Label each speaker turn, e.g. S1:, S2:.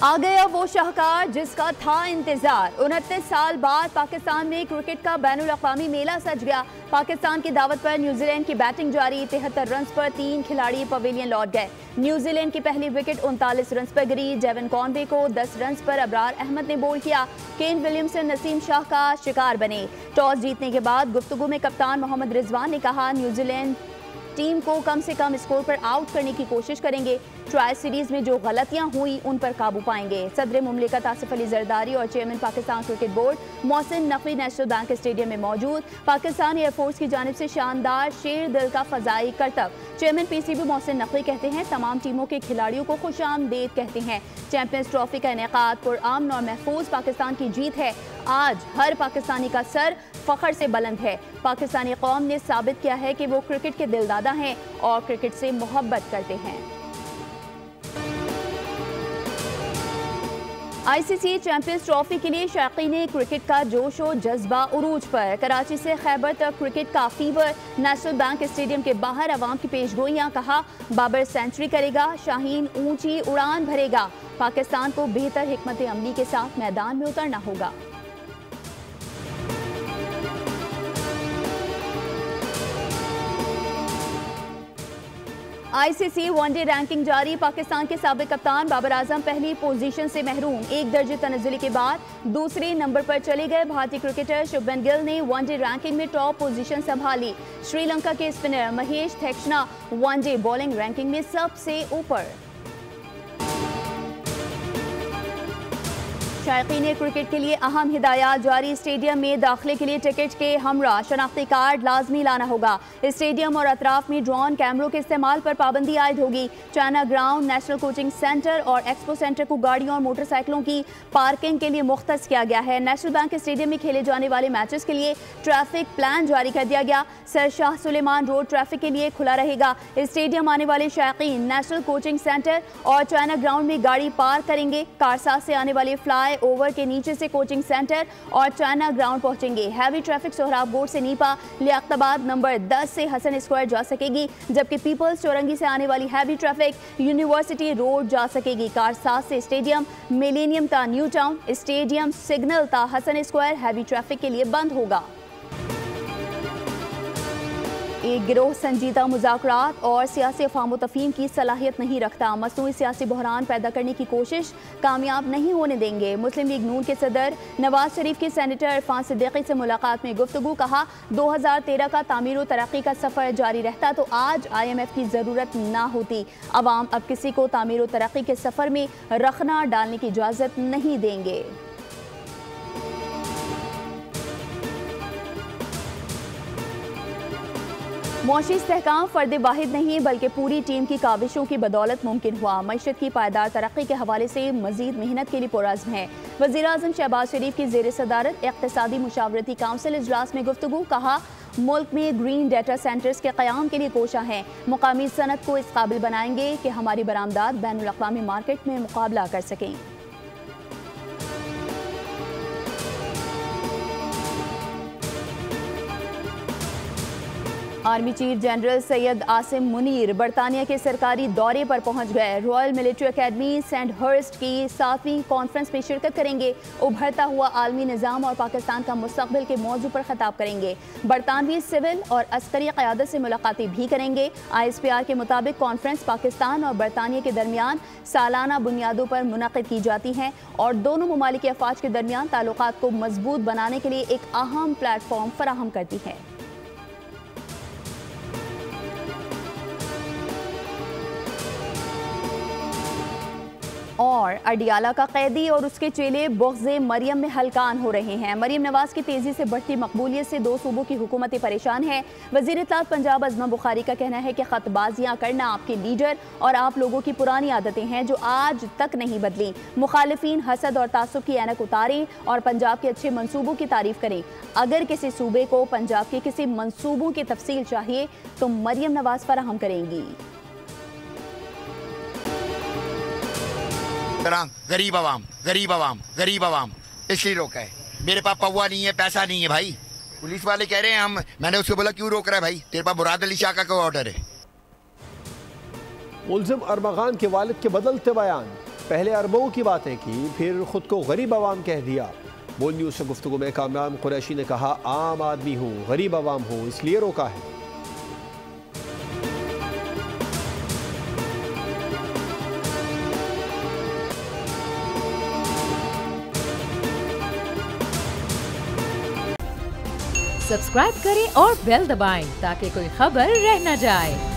S1: आ गया वो शाहकार जिसका था इंतजार। 29 साल बाद पाकिस्तान में क्रिकेट का बैनुल अक़वामी मेला सज गया। पाकिस्तान की दावत पर न्यूजीलैंड की बैटिंग जारी। 73 रन पर 3 खिलाड़ी पवेलियन लौट गए। न्यूजीलैंड की पहली विकेट 39 रन पर गिरी। डेवन कॉनवे को 10 रन पर अबरार अहमद ने बोल्ड किया। केन विलियमसन नसीम शाह का शिकार बने। टॉस जीतने के बाद गुफ्तगू में कप्तान मोहम्मद रिजवान ने कहा, न्यूजीलैंड टीम को कम से कम स्कोर पर आउट करने की कोशिश करेंगे। ट्राई सीरीज में जो गलतियां हुई उन पर काबू पाएंगे। सदर मुमलिकत आसिफ अली जरदारी और chairman Pakistan cricket board Mohsin Naqvi national bank stadium में मौजूद। पाकिस्तान एयरफोर्स की जानिब से शानदार शेर दिल का फजाई करतब। चेयरमैन पीसीबी मोहसिन नकवी कहते हैं, तमाम टीमों के खिलाड़ियों को खुशामदीद कहते हैं। चैंपियंस ट्रॉफी का इनेकाद पुरअमन और महफूज पाकिस्तान की जीत है। आज हर पाकिस्तानी का सर फख्र से बुलंद है। पाकिस्तानी कौम ने साबित किया है कि वो क्रिकेट के दिलदादा हैं और क्रिकेट से मोहब्बत करते हैं। आईसीसी चैंपियंस ट्रॉफी के लिए शायकीन क्रिकेट का जोश और जज्बा उरूज पर। कराची से खैबर तक क्रिकेट का फीवर। नेशनल बैंक स्टेडियम के बाहर अवाम की पेशगोइयां। कहा, बाबर सेंचुरी करेगा, शाहीन ऊंची उड़ान भरेगा। पाकिस्तान को बेहतर हिकमत अमली के साथ मैदान में उतरना होगा। आईसीसी वनडे रैंकिंग जारी। पाकिस्तान के साबिक कप्तान बाबर आजम पहली पोजीशन से महरूम। 1 दर्जे तनज़्ज़ुली के बाद दूसरे नंबर पर चले गए। भारतीय क्रिकेटर शुभमन गिल ने वनडे रैंकिंग में टॉप पोजीशन संभाली। श्रीलंका के spinner Mahesh Theekshana one day bowling ranking में सबसे ऊपर। शायकीन क्रिकेट के लिए अहम हिदायत जारी। स्टेडियम में दाखिले के लिए टिकट के हमरा शनाख्ती कार्ड लाजमी लाना होगा। स्टेडियम और अतराफ में ड्रोन कैमरों के इस्तेमाल पर पाबंदी आयद होगी। China ground, national coaching centre और एक्सपो सेंटर को गाड़ियों और मोटरसाइकिलों की पार्किंग के लिए मुख्तस किया गया है। नेशनल बैंक स्टेडियम में खेले जाने वाले मैचेस के लिए ट्रैफिक प्लान जारी कर दिया गया। Sir Shah Suleman road traffic के लिए खुला रहेगा। स्टेडियम आने वाले शायकीन नेशनल कोचिंग सेंटर और चाइना ग्राउंड में गाड़ी पार्क करेंगे। कारसाज से आने वाले फ्लाई ओवर के नीचे से कोचिंग सेंटर और चाइना ग्राउंड पहुंचेंगे। हैवी ट्रैफिक सोहराब बोर्ड से नीपा लियाकताबाद नंबर 10 से हसन स्क्वायर जा सकेगी, जबकि पीपल्स चौरंगी से आने वाली हैवी ट्रैफिक यूनिवर्सिटी रोड जा सकेगी। कारसाज से स्टेडियम, मिलेनियम ता न्यू टाउन, स्टेडियम सिग्नल ता हसन स्क्वायर हैवी ट्रैफिक के लिए बंद होगा। एक गिरोह संजीदा मुज़ाकरात और सियासी अफ़ाम तफ़हीम की सलाहियत नहीं रखता। मसनूई सियासी बहरान पैदा करने की कोशिश कामयाब नहीं होने देंगे। मुस्लिम लीग नून के सदर नवाज शरीफ की सेनेटर इरफान सिद्दीकी से मुलाकात में गुफ्तगू। कहा, 2013 का तामीर व तरक्की का सफ़र जारी रहता तो आज IMF की ज़रूरत ना होती। अवाम अब किसी को तामीर व तरक्की के सफ़र में रखना डालने की इजाज़त नहीं देंगे। मुआशी इस्तेहकाम फ़र्द वाहिद नहीं बल्कि पूरी टीम की काविशों की बदौलत मुमकिन हुआ। मईशत की पायदार तरक्की के हवाले से मजीद मेहनत के लिए पुरअज़्म है। वज़ीर आज़म शहबाज शरीफ की ज़ेर सदारत इक़्तिसादी मुशावरती काउंसिल इजलास में गुफ्तगू। कहा, मुल्क में ग्रीन डाटा सेंटर्स के क़याम के लिए कोशा हैं। मुकामी सनत को इस काबिल बनाएंगे कि हमारी बरामदात बैनुल अक़वामी मार्केट में मुकाबला कर सकें। Army chief general Syed Asim Munir बरतानिया के सरकारी दौरे पर पहुंच गए। रॉयल मिलिट्री अकेडमी सेंडहर्स्ट की 7वीं कॉन्फ्रेंस में शिरकत करेंगे। उभरता हुआ आलमी निज़ाम और पाकिस्तान का मुस्तक़बिल के मौजू पर खिताब करेंगे। बरतानवी सिविल और अस्करी क़यादत से मुलाकातें भी करेंगे। ISPR के मुताबिक कॉन्फ्रेंस पाकिस्तान और बरतानिया के दरमियान सालाना बुनियादों पर मुनक़िद की जाती हैं और दोनों ममालिक के अफवाज के दरमियान ताल्लुकात को मजबूत बनाने के लिए एक अहम प्लेटफॉर्म फराहम करती है। और अडियाला का कैदी और उसके चेले बुग़्ज़े मरियम में हलकान हो रहे हैं। मरियम नवाज की तेज़ी से बढ़ती मकबूलियत से 2 सूबों की हुकूमतें परेशान हैं। वज़ीर इत्तलात पंजाब अज़मा बुखारी का कहना है कि ख़तबाजियाँ करना आपके लीडर और आप लोगों की पुरानी आदतें हैं जो आज तक नहीं बदली। मुखालिफिन हसद और तासुब की ऐनक उतारें और पंजाब के अच्छे मंसूबों की तारीफ करें। अगर किसी सूबे को पंजाब के किसी मंसूबों की तफसील चाहिए तो मरियम नवाज फराहम करेंगी।
S2: गरीब आवाम इसलिए रोका है। मेरे पास पौवा नहीं है, पैसा नहीं है भाई। पुलिस वाले कह रहे हैं मैंने उसको बोला क्यों रोक रहा है भाई, तेरे पास मुराद अली शाह का कोई ऑर्डर है।
S3: मुल्जिम अरमगान के वालिद के बदलते बयान। पहले अरबों की बातें की, फिर खुद को गरीब अवाम कह दिया। बोल न्यूज़ से गुफ्तगू में कामरान कुरैशी ने कहा, आम आदमी हूँ, गरीब अवाम हूँ, इसलिए रोका है।
S4: सब्सक्राइब करें और बेल दबाएं ताकि कोई खबर रह न जाए।